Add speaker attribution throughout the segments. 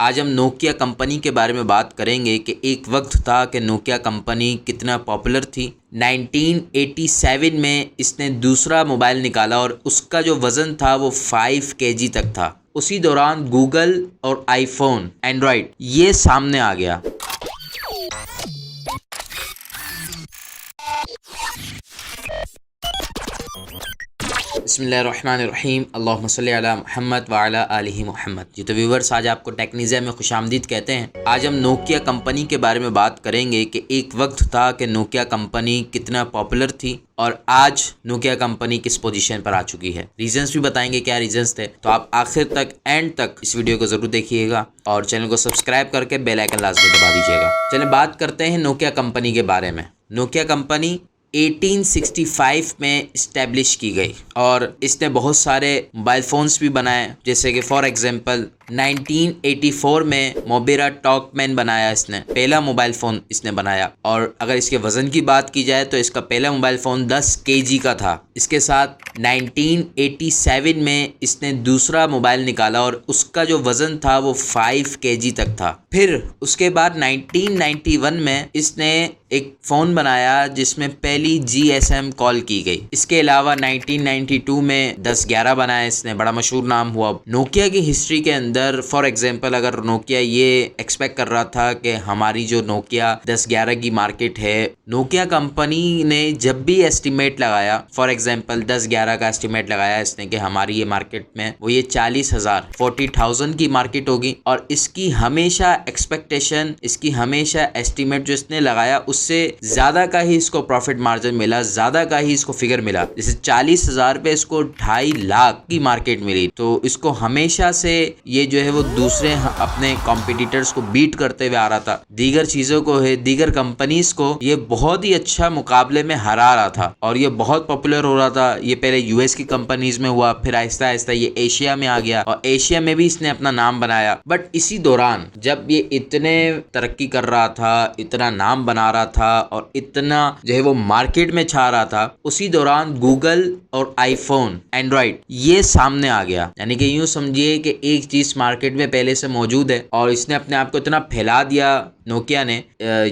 Speaker 1: आज हम Nokia company के बारे में बात करेंगे कि एक वक्त था कि नोकिया कंपनी कितना पॉपुलर थी। 1987 में इसने दूसरा मोबाइल निकाला और उसका जो वज़न था वो 5 kg तक था। उसी दौरान गूगल और आईफोन, एंड्रॉयड ये सामने आ गया। बिस्मिल्लाहिर्रहमानिर्रहीम, अल्लाहुम्मा सल्ली अला मुहम्मद व अला आलिहि मुहम्मद। जी तो व्यूवर्स, आज आपको टेक्निज़िया में खुशामदीद कहते हैं। आज हम नोकिया कंपनी के बारे में बात करेंगे कि एक वक्त था कि नोकिया कंपनी कितना पॉपुलर थी और आज नोकिया कंपनी किस पोजीशन पर आ चुकी है। रीजंस भी बताएंगे क्या रीजंस थे, तो आप आखिर तक एंड तक इस वीडियो को ज़रूर देखिएगा और चैनल को सब्सक्राइब करके बेल आइकन लाजमी दबा दीजिएगा। चलिए बात करते हैं नोकिया कंपनी के बारे में। नोकिया कंपनी 1865 में इस्टेब्लिश की गई और इसने बहुत सारे मोबाइल फ़ोन्स भी बनाए, जैसे कि फॉर एग्जांपल 1984 में मोबिरा टॉकमैन बनाया इसने, पहला मोबाइल फ़ोन इसने बनाया। और अगर इसके वज़न की बात की जाए तो इसका पहला मोबाइल फ़ोन 10 kg का था। इसके साथ 1987 में इसने दूसरा मोबाइल निकाला और उसका जो वज़न था वो 5 kg तक था। फिर उसके बाद 1991 में इसने एक फ़ोन बनाया जिसमें पहली GSM कॉल की गई। इसके अलावा 1992 में 1011 बनाया इसने, बड़ा मशहूर नाम हुआ। नोकिया की हिस्ट्री के अंदर फॉर एग्जांपल अगर नोकिया ये एक्सपेक्ट कर रहा था कि हमारी जो नोकिया 1011 की मार्केट है, नोकिया कंपनी ने जब भी एस्टिमेट लगाया, फॉर एग्जांपल 1011 का एस्टिमेट लगाया इसने कि हमारी ये मार्केट में वो ये 40,000 की मार्केट होगी, और इसकी हमेशा एक्सपेक्टेशन, इसकी हमेशा एस्टिमेट जो इसने लगाया उससे ज़्यादा का ही इसको प्रॉफिट मार्जिन मिला, ज़्यादा का ही इसको फिगर मिला। जैसे 40,000 पे इसको 2.5 लाख की मार्केट मिली, तो इसको हमेशा से ये जो है वो दूसरे अपने कॉम्पिटिटर्स को बीट करते हुए आ रहा था। दीगर चीज़ों को है, दीगर कंपनीज को ये बहुत ही अच्छा मुकाबले में हरा रहा था और ये बहुत पॉपुलर हो रहा था। ये पहले यूएस की कंपनीज में हुआ, फिर आहिस्ता आहिस्ता ये एशिया में आ गया और एशिया में भी इसने अपना नाम बनाया। बट इसी दौरान जब ये इतने तरक्की कर रहा था, इतना नाम बना रहा था और इतना जो है वो मार्केट में छा रहा था, उसी दौरान गूगल और आईफोन, एंड्रॉयड ये सामने आ गया। यानी कि यूं समझिए कि एक चीज मार्केट में पहले से मौजूद है और इसने अपने आप को इतना फैला दिया नोकिया ने,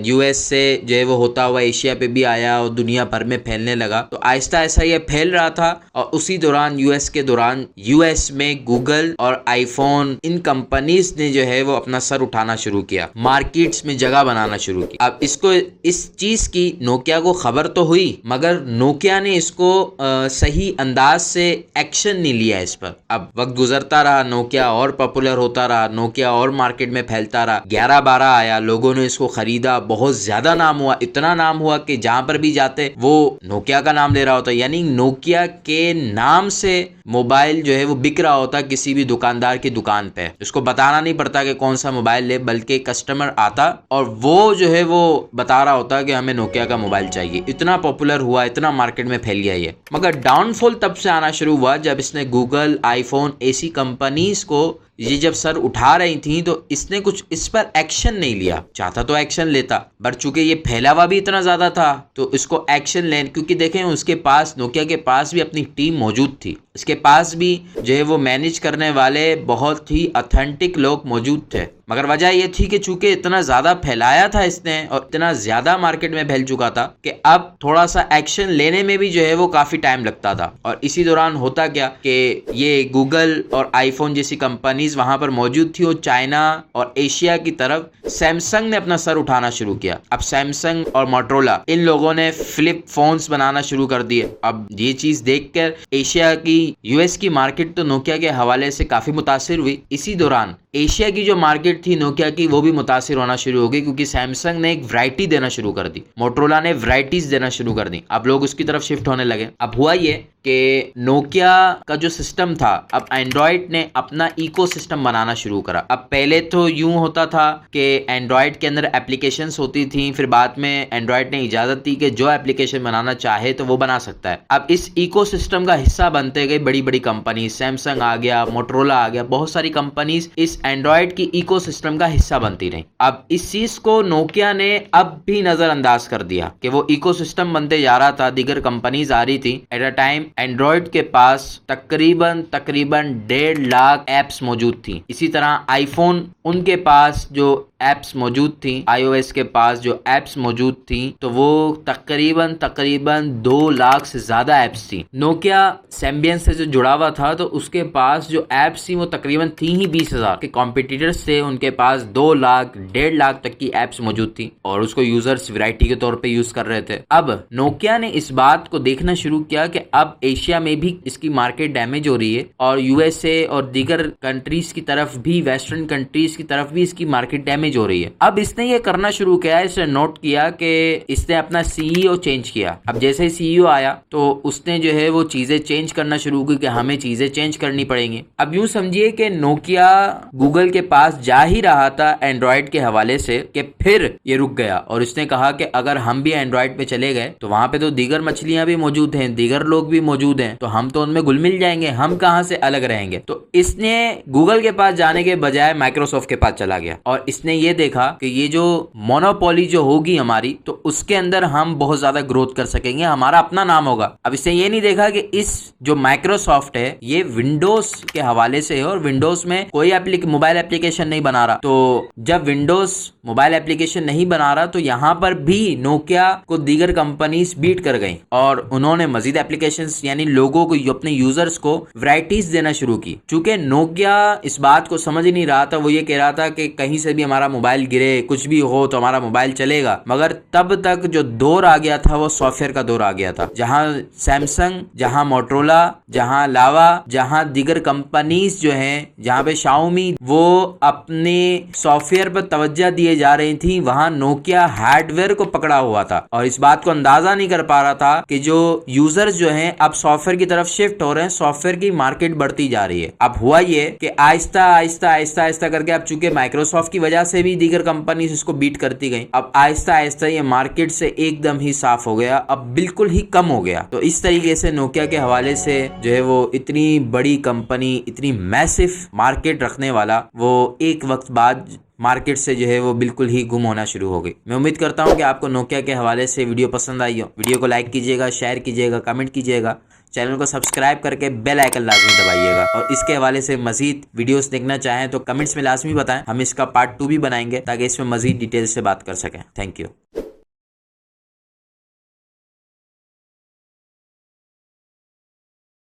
Speaker 1: यूएस से जो है वो होता हुआ एशिया पे भी आया और दुनिया भर में फैलने लगा। तो आहिस्ता आहिस्ता ये फैल रहा था और उसी दौरान यूएस में गूगल और आईफोन, इन कंपनीज ने जो है वो अपना सर उठाना शुरू किया, मार्केट्स में जगह बनाना शुरू की। अब इसको, इस चीज की नोकिया को खबर तो हुई, मगर नोकिया ने इसको सही अंदाज से एक्शन नहीं लिया इस पर। अब वक्त गुजरता रहा, नोकिया और पॉपुलर होता रहा, नोकिया और मार्केट में फैलता रहा। 11-12 आया, लोगों ने इसको खरीदा, बहुत ज्यादा नाम हुआ, इतना नाम हुआ कि जहां पर भी जाते वो नोकिया का नाम ले रहा होता। यानी नोकिया के नाम से मोबाइल जो है वो बिक रहा होता किसी भी दुकानदार की दुकान पे। उसको बताना नहीं पड़ता कि कौन सा मोबाइल ले, बल्कि कस्टमर आता और वो जो है वो बता रहा होता कि हमें नोकिया का मोबाइल चाहिए। इतना पॉपुलर हुआ, इतना मार्केट में फैल गया ये। मगर डाउनफॉल तब से आना शुरू हुआ जब इसने गूगल, आईफोन, ऐसी कंपनीज को ये जब सर उठा रही थी तो इसने कुछ इस पर एक्शन नहीं लिया। चाहता तो एक्शन लेता, बट चूंकि ये फैलावा भी इतना ज्यादा था तो इसको एक्शन लेने, क्योंकि देखें उसके पास, नोकिया के पास भी अपनी टीम मौजूद थी, इसके पास भी जो है वो मैनेज करने वाले बहुत ही ऑथेंटिक लोग मौजूद थे। मगर वजह ये थी कि चूंकि इतना ज्यादा फैलाया था इसने और इतना ज्यादा मार्केट में फैल चुका था कि अब थोड़ा सा एक्शन लेने में भी जो है वो काफी टाइम लगता था। और इसी दौरान होता क्या कि ये गूगल और आईफोन जैसी कंपनीज वहां पर मौजूद थी और चाइना और एशिया की तरफ सैमसंग ने अपना सर उठाना शुरू किया। अब सैमसंग और मोटरोला, इन लोगों ने फ्लिप फोन्स बनाना शुरू कर दिए। अब ये चीज देखकर एशिया की, यूएस की मार्केट तो नोकिया के हवाले से काफी मुतासिर हुई। इसी दौरान एशिया की जो मार्केट थी नोकिया की, वो भी मुतासिर होना शुरू हो गई, क्योंकि सैमसंग ने एक वैरायटी देना शुरू कर दी, मोटरोला ने वैरायटीज देना शुरू कर दी। अब लोग उसकी तरफ शिफ्ट होने लगे। अब हुआ ये कि नोकिया का जो सिस्टम था, अब एंड्रॉयड ने अपना इकोसिस्टम बनाना शुरू करा। अब पहले तो यूं होता था कि एंड्रॉयड के अंदर एप्लीकेशंस होती थी, फिर बाद में एंड्रॉयड ने इजाजत दी कि जो एप्लीकेशन बनाना चाहे तो वो बना सकता है। अब इस इकोसिस्टम का हिस्सा बनते गए बड़ी बड़ी कंपनी, सैमसंग आ गया, मोटरोला आ गया, बहुत सारी कंपनीज इस एंड्रॉयड की इकोसिस्टम का हिस्सा बनती रही। अब इस चीज को नोकिया ने अब भी नजरअंदाज कर दिया कि वो इकोसिस्टम बनते जा रहा था, दीगर कंपनीज आ रही थी। एट अ टाइम एंड्रॉयड के पास तकरीबन 1.5 लाख एप्स मौजूद थी। इसी तरह आईफोन उनके पास जो एप्स मौजूद थी, iOS के पास जो एप्स मौजूद थी, तो वो तकरीबन 2 लाख से ज्यादा एप्स थी। नोकिया सैम्बियन से जो जुड़ा हुआ था तो उसके पास जो एप्स थी वो तकरीबन थी ही 20,000 के कॉम्पिटिटर्स थे, उनके पास 2 लाख 1.5 लाख तक की एप्स मौजूद थी और उसको यूजर्स वैरायटी के तौर पे यूज कर रहे थे। अब नोकिया ने इस बात को देखना शुरू किया कि अब एशिया में भी इसकी मार्केट डैमेज हो रही है और यूएसए और दीगर कंट्रीज की तरफ भी, वेस्टर्न कंट्रीज की तरफ भी इसकी मार्केट डैमेज हो रही है। अब इसने ये करना शुरू किया, इसने नोट किया कि इसने अपना सीईओ चेंज किया। अब जैसे ही सीईओ आया तो उसने जो है वो चीजें चेंज करना शुरू की कि हमें चीजें चेंज करनी पड़ेंगी। अब यूं समझिए कि नोकिया गूगल के पास जा ही रहा था एंड्रॉयड के हवाले से कि फिर ये रुक गया और इसने कहा कि अगर हम भी एंड्रॉयड पे चले गए तो वहां पे तो दीगर मछलियां भी मौजूद हैं, दीगर लोग भी मौजूद हैं, तो हम तो उनमें घुल मिल जाएंगे, हम कहां से अलग रहेंगे। तो इसने गूगल के पास जाने के बजाय माइक्रोसॉफ्ट के पास चला गया और इसने ये देखा कि ये जो मोनोपोली जो होगी हमारी, तो उसके अंदर हम बहुत ज्यादा ग्रोथ कर सकेंगे, हमारा अपना नाम होगा। अब इसने ये नहीं देखा कि इस जो माइक्रोसॉफ्ट है ये विंडोज के हवाले से है और विंडोज में कोई मोबाइल एप्लीकेशन नहीं बना रहा। तो जब विंडोज मोबाइल एप्लीकेशन नहीं बना रहा तो यहां पर भी नोकिया को दीगर कंपनीज बीट कर गई और उन्होंने मजीद एप्लीकेशंस यानी लोगों को, अपने यूजर्स को वैरायटीज देना शुरू की। चूंकि नोकिया इस बात को समझ ही नहीं रहा था, वो ये कह रहा था कि कहीं से भी हमारा मोबाइल गिरे, कुछ भी हो तो हमारा मोबाइल चलेगा। मगर तब तक जो दौर आ गया था वो सॉफ्टवेयर का दौर आ गया था, जहां सैमसंग, जहां मोटरोला, जहां लावा, जहां दीगर कंपनीज जो हैं, जहां पे शाओमी, वो अपने सॉफ्टवेयर पर तवज्जो दिए जा रही थी, वहां नोकिया हार्डवेयर को पकड़ा हुआ था और इस बात को अंदाजा नहीं कर पा रहा था कि जो यूजर्स जो हैं अब सॉफ्टवेयर की तरफ शिफ्ट हो रहे हैं, सॉफ्टवेयर की मार्केट बढ़ती जा रही है। अब हुआ ये कि आहिस्ता आहिस्ता आहिस्ता आहिस्ता करके, अब चूंकि माइक्रोसॉफ्ट की वजह से भी दीगर कंपनी इसको बीट करती गई, अब आहिस्ता आहिस्ता ये मार्केट से एकदम ही साफ हो गया, अब बिल्कुल ही कम हो गया। तो इस तरीके से नोकिया के हवाले से जो है वो इतनी बड़ी कंपनी, इतनी मैसिव मार्केट रखने वाला, वो एक वक्त बाद मार्केट से जो है वो बिल्कुल ही गुम होना शुरू हो गई। मैं उम्मीद करता हूं कि आपको नोकिया के हवाले से वीडियो पसंद आई हो। वीडियो को लाइक कीजिएगा, शेयर कीजिएगा, कमेंट कीजिएगा, चैनल को सब्सक्राइब करके बेल आइकन लाजमी दबाइएगा और इसके हवाले से मजीद वीडियोस देखना चाहें तो कमेंट्स में लाजमी बताएं, हम इसका पार्ट 2 भी बनाएंगे ताकि इसमें मजीद डिटेल से बात कर सकें। Thank you.